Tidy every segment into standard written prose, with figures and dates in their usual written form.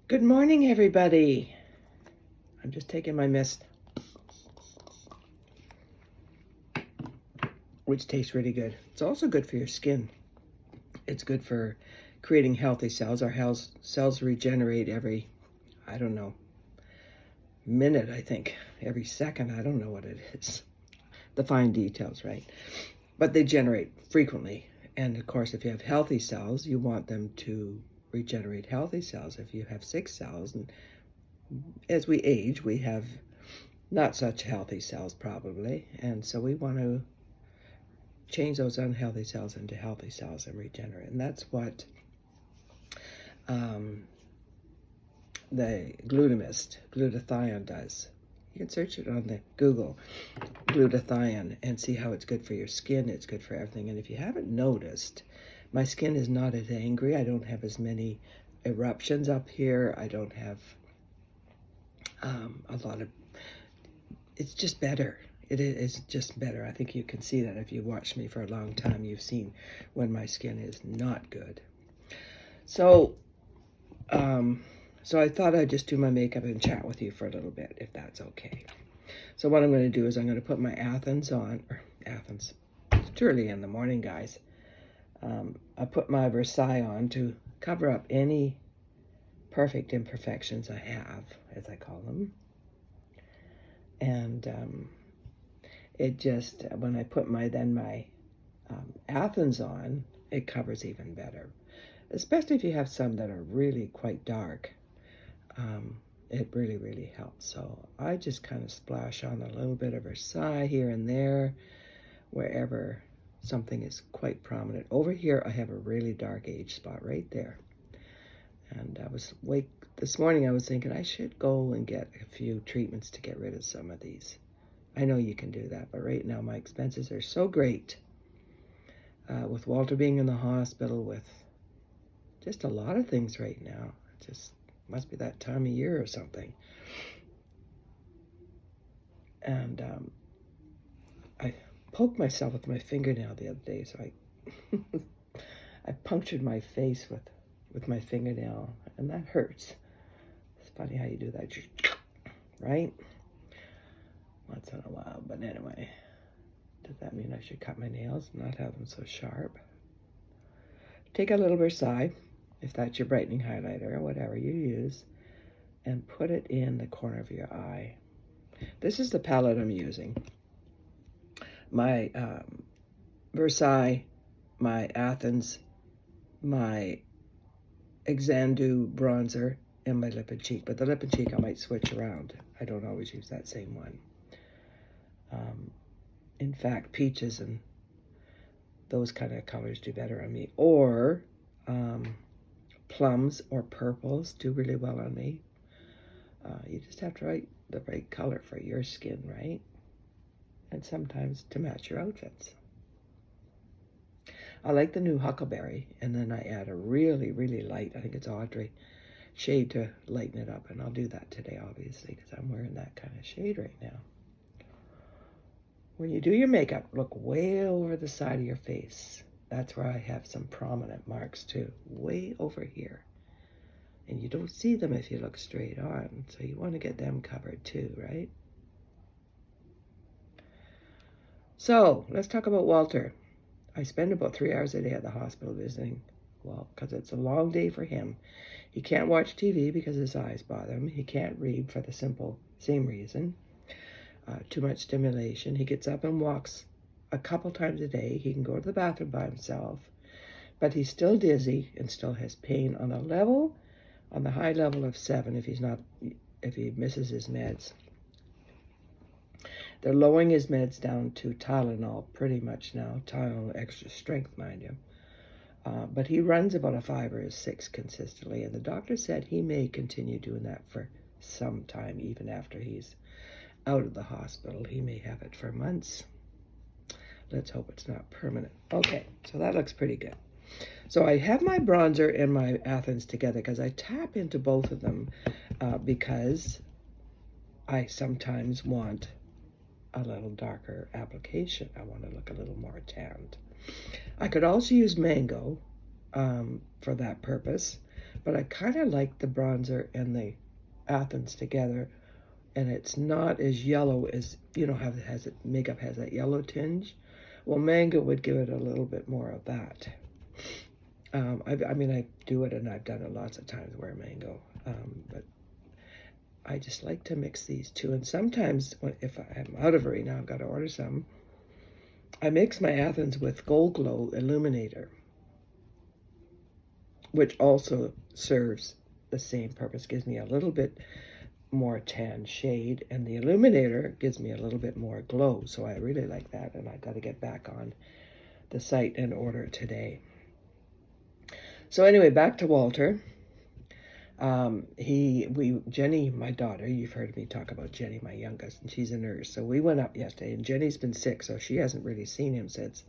Good morning, everybody. I'm just taking my mist, which tastes really good. It's also good for your skin. It's good for creating healthy cells. Our cells regenerate every, I don't know, minute, I think. Every second, I don't know what it is. The fine details, right? But they generate frequently. And of course, if you have healthy cells, you want them to regenerate healthy cells. If you have sick cells, and as we age, we have not such healthy cells probably. And so we want to change those unhealthy cells into healthy cells and regenerate. And that's what um, the glutathione does. You can search it on the Google, glutathione, and see how it's good for your skin. It's good for everything. And if you haven't noticed, my skin is not as angry. I don't have as many eruptions up here. I don't have a lot of, it's just better. It is just better. I think you can see that if you watched me for a long time. You've seen when my skin is not good. So, so I thought I'd just do my makeup and chat with you for a little bit, if that's okay. So what I'm going to do is I'm going to put my Athens on, Athens, it's early in the morning, guys. I put my Versailles on to cover up any perfect imperfections I have, as I call them. And it just, when I put my Athens on, it covers even better. Especially if you have some that are really quite dark. It really, really helps. So I just kind of splash on a little bit of Versailles here and there, wherever something is quite prominent. Over here, I have a really dark age spot right there. And this morning I was thinking I should go and get a few treatments to get rid of some of these. I know you can do that, but right now my expenses are so great. With Walter being in the hospital, with just a lot of things right now. It just must be that time of year or something. And I poked myself with my fingernail the other day, so I punctured my face with my fingernail, and that hurts. It's funny how you do that, right? Once in a while, but anyway. Does that mean I should cut my nails and not have them so sharp? Take a little Versailles, if that's your brightening highlighter or whatever you use, and put it in the corner of your eye. This is the palette I'm using. My Versailles, my Athens, my Xandu bronzer, and my lip and cheek. But the lip and cheek I might switch around. I don't always use that same one. In fact, peaches and those kind of colors do better on me. Or plums or purples do really well on me. You just have to write the right color for your skin, right? And sometimes to match your outfits. I like the new Huckleberry, and then I add a really, really light, I think it's Audrey, shade to lighten it up. And I'll do that today, obviously, because I'm wearing that kind of shade right now. When you do your makeup, look way over the side of your face. That's where I have some prominent marks too, way over here. And you don't see them if you look straight on, so you want to get them covered too, right? So, let's talk about Walter. I spend about 3 hours a day at the hospital visiting, well, because it's a long day for him. He can't watch TV because his eyes bother him. He can't read for the same reason. Too much stimulation. He gets up and walks a couple times a day. He can go to the bathroom by himself, but he's still dizzy and still has pain on the high level of 7 if he misses his meds. They're lowering his meds down to Tylenol pretty much now. Tylenol extra strength, mind you. But he runs about a 5 or a 6 consistently, and the doctor said he may continue doing that for some time, even after he's out of the hospital. He may have it for months. Let's hope it's not permanent. Okay, so that looks pretty good. So I have my bronzer and my Athens together because I tap into both of them because I sometimes want a little darker application. I want to look a little more tanned. I could also use Mango for that purpose, but I kind of like the bronzer and the Athens together, and it's not as yellow as, you know, how it has it, makeup has that yellow tinge. Well, Mango would give it a little bit more of that. I mean, I do it, and I've done it lots of times, wear Mango, but I just like to mix these two. And sometimes, if I'm out of it right now, I've got to order some, I mix my Athens with Gold Glow Illuminator, which also serves the same purpose, gives me a little bit more tan shade, and the Illuminator gives me a little bit more glow. So I really like that, and I've got to get back on the site and order it today. So anyway, back to Walter. Jenny, my daughter, you've heard me talk about Jenny, my youngest, and she's a nurse. So we went up yesterday, and Jenny's been sick, so she hasn't really seen him since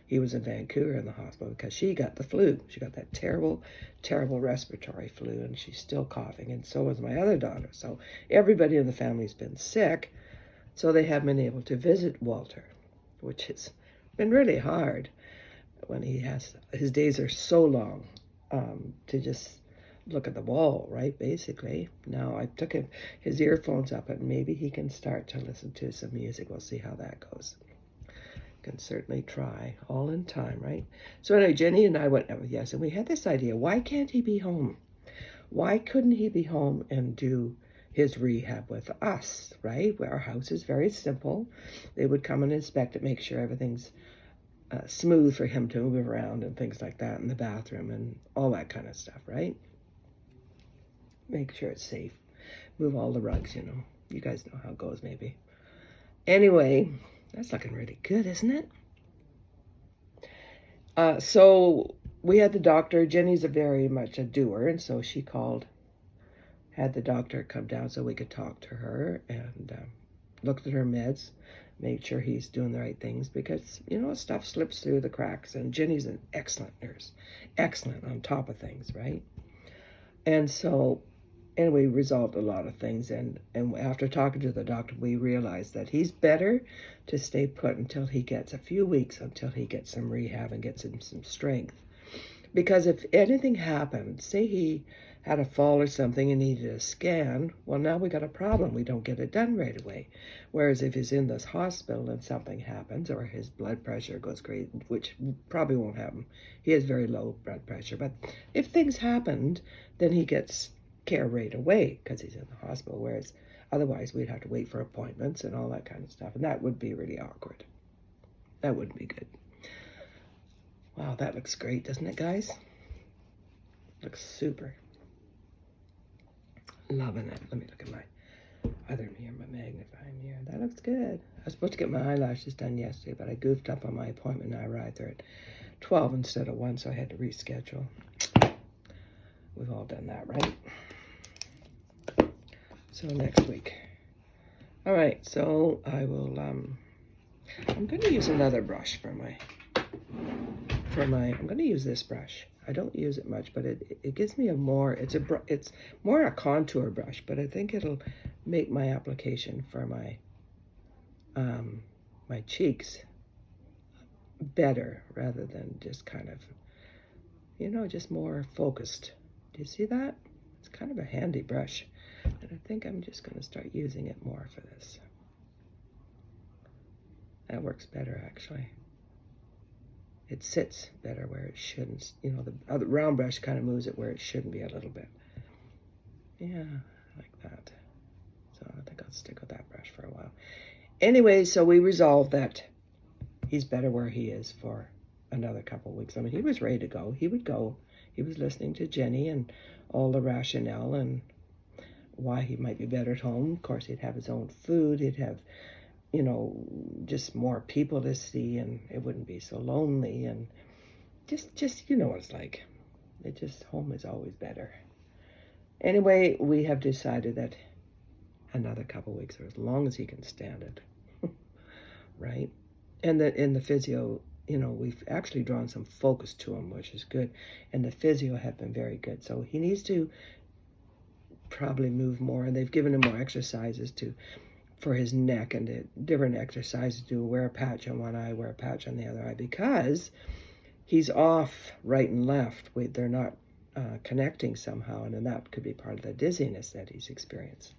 he was in Vancouver in the hospital, because she got the flu. She got that terrible, terrible respiratory flu, and she's still coughing, and so is my other daughter. So everybody in the family's been sick, so they haven't been able to visit Walter, which has been really hard when his days are so long, to just look at the wall, right, basically. Now I took his earphones up, and maybe he can start to listen to some music. We'll see how that goes. Can certainly try, all in time, right? So anyway, Jenny and I went, yes, and we had this idea, why can't he be home? Why couldn't he be home and do his rehab with us, right? Our house is very simple. They would come and inspect it, make sure everything's smooth for him to move around and things like that in the bathroom and all that kind of stuff, right? Make sure it's safe. Move all the rugs, you know. You guys know how it goes, maybe. Anyway, that's looking really good, isn't it? So we had the doctor. Jenny's very much a doer, and so she had the doctor come down so we could talk to her, and looked at her meds, made sure he's doing the right things, because, you know, stuff slips through the cracks, and Jenny's an excellent nurse, excellent on top of things, right? And so, and we resolved a lot of things, and after talking to the doctor, we realized that he's better to stay put until he gets a few weeks, until he gets some rehab and gets him some strength. Because if anything happened, say he had a fall or something and needed a scan, well, now we got a problem. We don't get it done right away. Whereas if he's in this hospital and something happens, or his blood pressure goes crazy, which probably won't happen. He has very low blood pressure. But if things happened, then he gets care right away because he's in the hospital. Whereas otherwise we'd have to wait for appointments and all that kind of stuff. And that would be really awkward. That wouldn't be good. Wow, that looks great, doesn't it, guys? Looks super. Loving it. Let me look at my other mirror, my magnifying mirror. That looks good. I was supposed to get my eyelashes done yesterday, but I goofed up on my appointment, and I arrived there at 12 instead of 1, so I had to reschedule. We've all done that, right? So next week. All right, so I will, I'm going to use another brush I'm going to use this brush. I don't use it much, but it gives me it's more a contour brush, but I think it'll make my application for my my cheeks better, rather than just kind of, you know, just more focused. Do you see that? It's kind of a handy brush, and I think I'm just going to start using it more for this. That works better, actually. It sits better where it shouldn't. You know, the round brush kind of moves it where it shouldn't be a little bit. Yeah, like that. So I think I'll stick with that brush for a while. Anyway, so we resolved that he's better where he is for another couple of weeks. I mean, he was ready to go. He would go. He was listening to Jenny and all the rationale and why he might be better at home. Of course, he'd have his own food. He'd have, you know, just more people to see, and it wouldn't be so lonely, and just you know what it's like. It just, home is always better. Anyway, we have decided that another couple of weeks, or as long as he can stand it, right? And that in the physio, you know, we've actually drawn some focus to him, which is good, and the physio have been very good. So he needs to probably move more, and they've given him more exercises for his neck, and different exercises to wear a patch on one eye, wear a patch on the other eye, because he's off right and left. They're not connecting somehow, and then that could be part of the dizziness that he's experienced.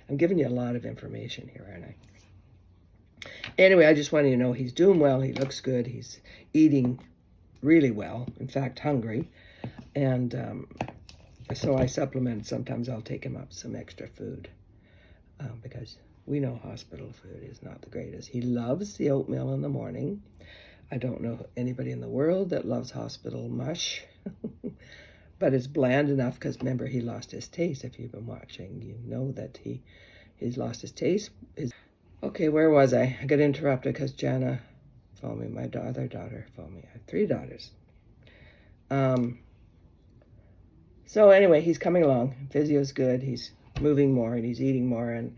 I'm giving you a lot of information here, aren't I? Anyway, I just want you to know he's doing well. He looks good. He's eating really well. In fact, hungry. And so I supplement. Sometimes I'll take him up some extra food because we know hospital food is not the greatest. He loves the oatmeal in the morning. I don't know anybody in the world that loves hospital mush. But it's bland enough because remember, he lost his taste. If you've been watching, you know that he's lost his taste. Okay, where was I? I got interrupted because Jana phoned me. My other daughter phoned me. I have 3 daughters. So anyway, he's coming along. Physio's good. He's moving more and he's eating more. And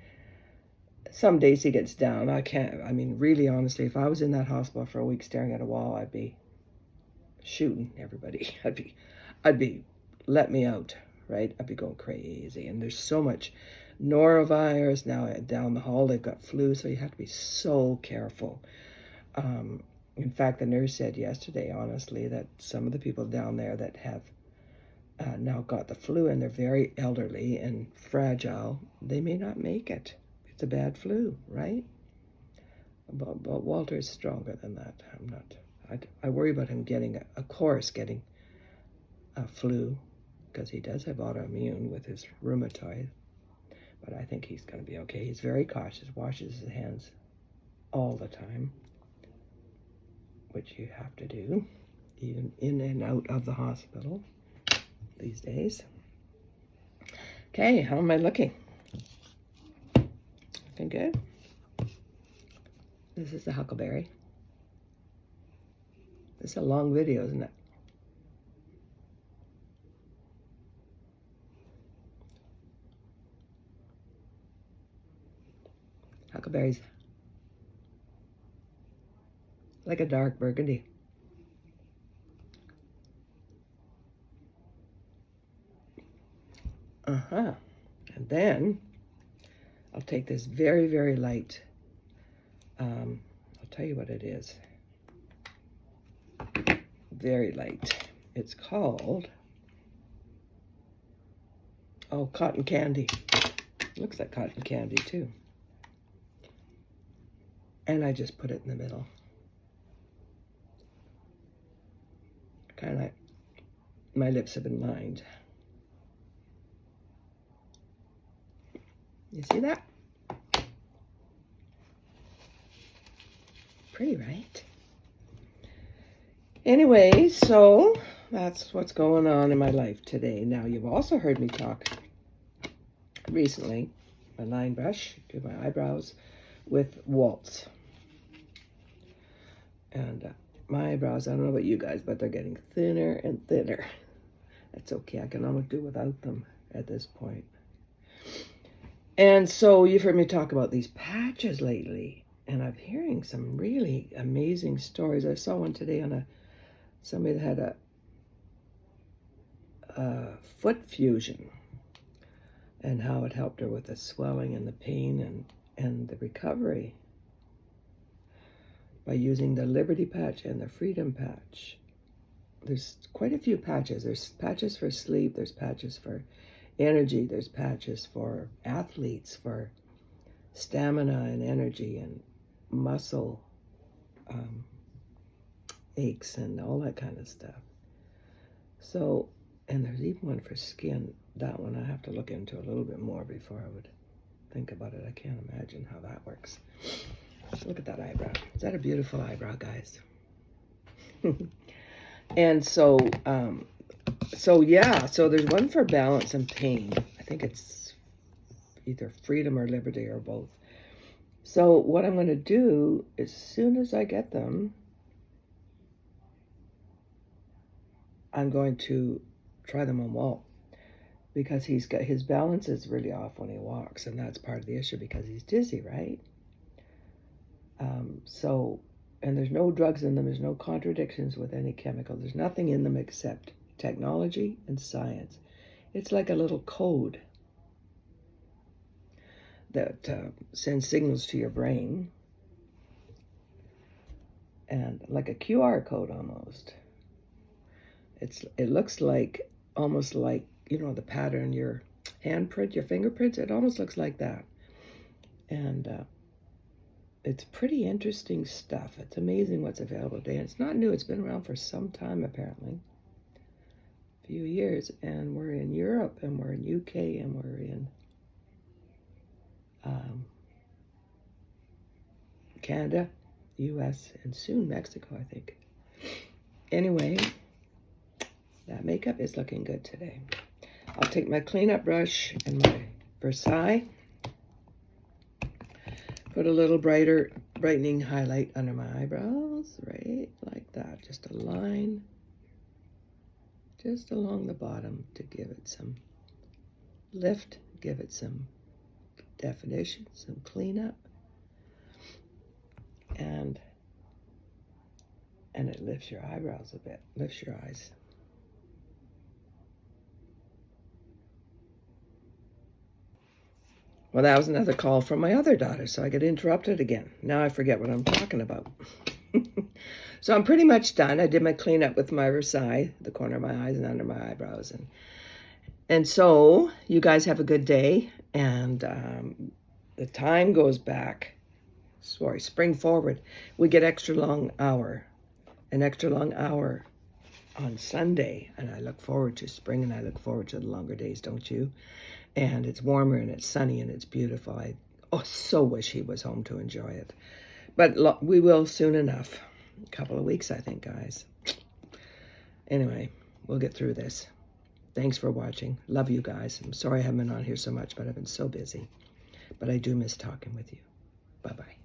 some days he gets down. I mean, really honestly, if I was in that hospital for a week staring at a wall, I'd be shooting everybody. I'd be, let me out, right? I'd be going crazy. And there's so much norovirus now down the hall. They've got flu, so you have to be so careful. In fact, the nurse said yesterday, honestly, that some of the people down there that have now got the flu and they're very elderly and fragile, they may not make it. It's a bad flu, right? But Walter is stronger than that. I worry about him getting getting a flu, because he does have autoimmune with his rheumatoid. But I think he's going to be okay. He's very cautious, washes his hands all the time, which you have to do, even in and out of the hospital these days. Okay, how am I looking? Looking good? This is the huckleberry. This is a long video, isn't it? Huckleberries. Like a dark burgundy. And then I'll take this very, very light. I'll tell you what it is. Very light. It's called, cotton candy. Looks like cotton candy too. And I just put it in the middle. Kind of like my lips have been lined. You see that? Pretty, right? Anyway, so that's what's going on in my life today. Now, you've also heard me talk recently, my line brush, do my eyebrows with Waltz. And my eyebrows, I don't know about you guys, but they're getting thinner and thinner. That's okay. I can almost do without them at this point. And so you've heard me talk about these patches lately, and I'm hearing some really amazing stories. I saw one today on somebody that had a foot fusion, and how it helped her with the swelling and the pain and the recovery by using the Liberty patch and the Freedom patch. There's quite a few patches. There's patches for sleep, there's patches for energy, there's patches for athletes, for stamina and energy and muscle aches and all that kind of stuff. So, and there's even one for skin. That one I have to look into a little bit more before I would think about it. I can't imagine how that works. Look at that eyebrow. Is that a beautiful eyebrow, guys? And so there's one for balance and pain. I think it's either Freedom or Liberty or both. So what I'm going to do, as soon as I get them, I'm going to try them on Walt, because his balance is really off when he walks, and that's part of the issue because he's dizzy, right? And there's no drugs in them, there's no contradictions with any chemical, there's nothing in them except technology and science. It's like a little code that sends signals to your brain, and like a QR code almost. It looks like almost like, you know, the pattern, your handprint, your fingerprints, it almost looks like that. And it's pretty interesting stuff. It's amazing what's available today. And it's not new. It's been around for some time, apparently. A few years. And we're in Europe, and we're in UK, and we're in Canada, US, and soon Mexico, I think. Anyway, that makeup is looking good today. I'll take my cleanup brush and my Versailles. Put a little brightening highlight under my eyebrows, right like that. Just a line, just along the bottom to give it some lift, give it some definition, some cleanup, and it lifts your eyebrows a bit, lifts your eyes. Well, that was another call from my other daughter, so I get interrupted again. Now I forget what I'm talking about. So I'm pretty much done. I did my cleanup with my Versailles, the corner of my eyes and under my eyebrows. And so you guys have a good day. And the time goes back. Sorry, spring forward. We get an extra long hour on Sunday. And I look forward to spring, and I look forward to the longer days, don't you? And it's warmer, and it's sunny, and it's beautiful. I so wish he was home to enjoy it. But we will soon enough. A couple of weeks, I think, guys. Anyway, we'll get through this. Thanks for watching. Love you guys. I'm sorry I haven't been on here so much, but I've been so busy. But I do miss talking with you. Bye-bye.